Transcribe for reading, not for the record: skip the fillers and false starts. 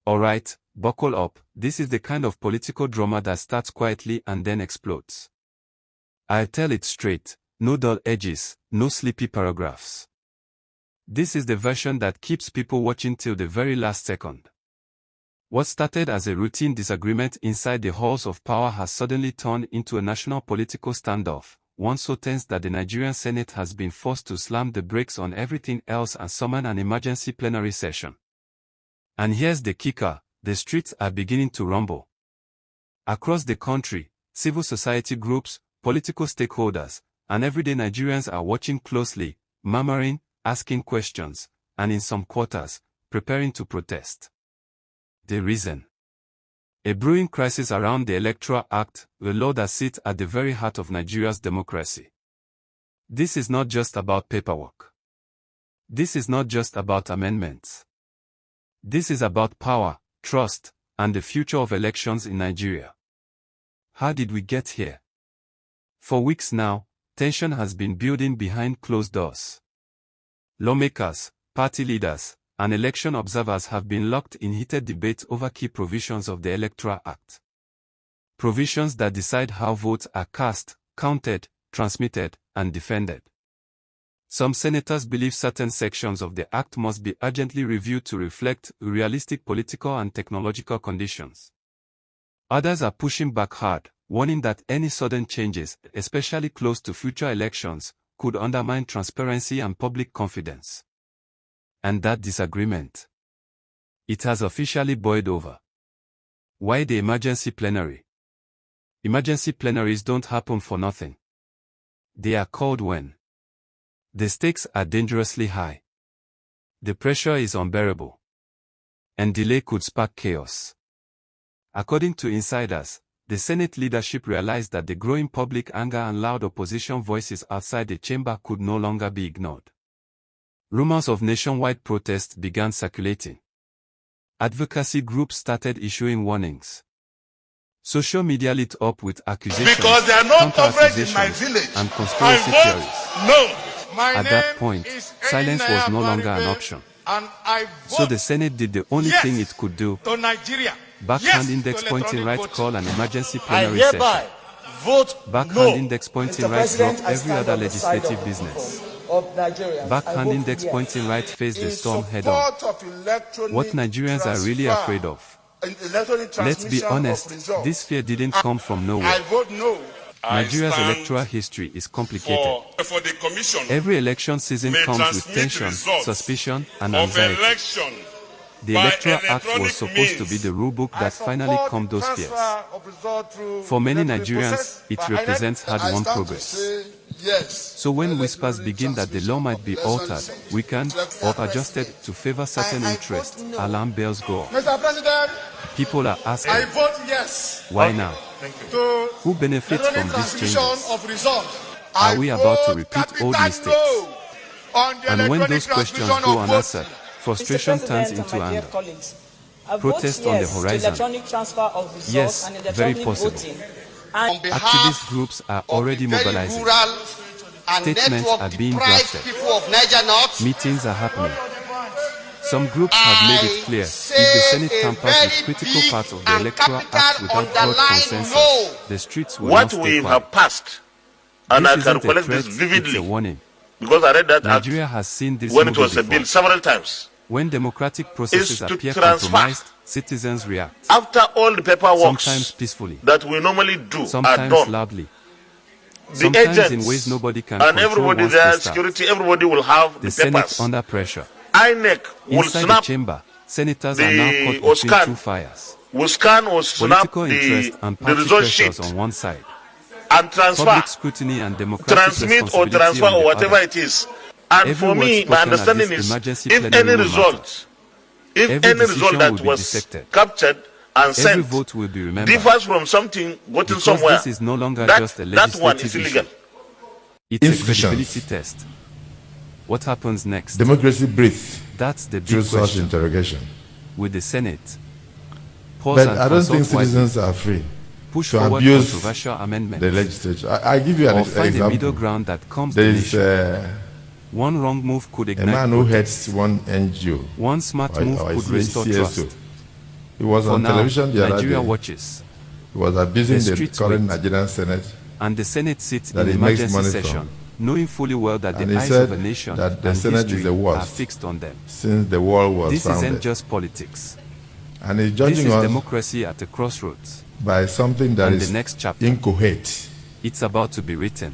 Alright, buckle up, this is the kind of political drama that starts quietly and then explodes. I'll tell it straight, no dull edges, no sleepy paragraphs. This is the version that keeps people watching till the very last second. What started as a routine disagreement inside the halls of power has suddenly turned into a national political standoff, one so tense that the Nigerian Senate has been forced to slam the brakes on everything else and summon an emergency plenary session. And here's the kicker, the streets are beginning to rumble. Across the country, civil society groups, political stakeholders, and everyday Nigerians are watching closely, murmuring, asking questions, and in some quarters, preparing to protest. The reason? A brewing crisis around the Electoral Act, the law that sits at the very heart of Nigeria's democracy. This is not just about paperwork. This is not just about amendments. This is about power, trust, and the future of elections in Nigeria. How did we get here? For weeks now, tension has been building behind closed doors. Lawmakers, party leaders, and election observers have been locked in heated debate over key provisions of the Electoral Act. Provisions that decide how votes are cast, counted, transmitted, and defended. Some senators believe certain sections of the Act must be urgently reviewed to reflect realistic political and technological conditions. Others are pushing back hard, warning that any sudden changes, especially close to future elections, could undermine transparency and public confidence. And that disagreement? It has officially boiled over. Why the emergency plenary? Emergency plenaries don't happen for nothing. They are called when the stakes are dangerously high. The pressure is unbearable. And delay could spark chaos. According to insiders, the Senate leadership realized that the growing public anger and loud opposition voices outside the chamber could no longer be ignored. Rumors of nationwide protests began circulating. Advocacy groups started issuing warnings. Social media lit up with accusations, because they are not coverage in my village, and conspiracy theories. No. At that point, silence was no longer an option. So the Senate did the only thing it could do, backhand index pointing right call an emergency plenary session. Backhand index pointing right drop every other legislative business. Backhand index pointing right face the storm head on. What Nigerians are really afraid of. Let's be honest, this fear didn't come from nowhere. Nigeria's electoral history is complicated. Every election season comes with tension, suspicion, and anxiety. The Electoral Act was supposed to be the rulebook that finally calmed those fears. For many Nigerians, it represents hard-won progress. So when whispers begin that the law might be altered, weakened, or adjusted to favor certain interests, alarm bells go off. People are asking, why now? Who benefits from these changes? Are we about to repeat old mistakes? And when those questions go unanswered, frustration turns into anger. Protest on the horizon. Yes, very possible. Activist groups are already mobilizing. Statements are being drafted. Meetings are happening. Some groups have made it clear, if the Senate tampers with critical parts of the Electoral Act without broad consensus, the streets will not stay quiet. What we have passed, and I can collect this vividly, it's a warning. Because I read that Nigeria has seen this when it was a bill several times. When democratic processes appear compromised, citizens react. After all the paperwork, sometimes peacefully, that we normally do, sometimes are done, loudly, sometimes agents in ways nobody can and control. Everybody there, security, everybody will have the the Senate papers. Under pressure. INEC will Inside snap the chamber, senators are now caught between two fires. Will scan or snap political interest and the party result pressures sheet on one side, and transfer, public scrutiny and democratic transmit or transfer or whatever it is. And every for me, my understanding is, if any result, that was captured and sent vote will be remembered, differs from something gotten because somewhere, this is no longer that, just a that one is legislative illegal. issue. It's a credibility test. What happens next? Democracy breathes. That's the big through such question. interrogation. With the Senate, pause But and I don't think consult citizens wisely. are free Push to forward abuse controversial amendments, the legislature. I give you an or find a middle example. ground that calms There the is nation. One wrong move could a ignite man who protest. heads one NGO. One smart or move a could restore CSO. trust. He was on television the other Nigeria day. watches. He was abusing the current wait. Nigerian Senate. And the Senate sits that in he makes emergency money session, from. knowing fully well that And the he eyes said of a nation that the and Senate is history the worst are fixed on them. since the world was This founded. isn't just politics. And he's This judging is us democracy at a crossroads. by something that And is the next chapter, incoherent. it's about to be written.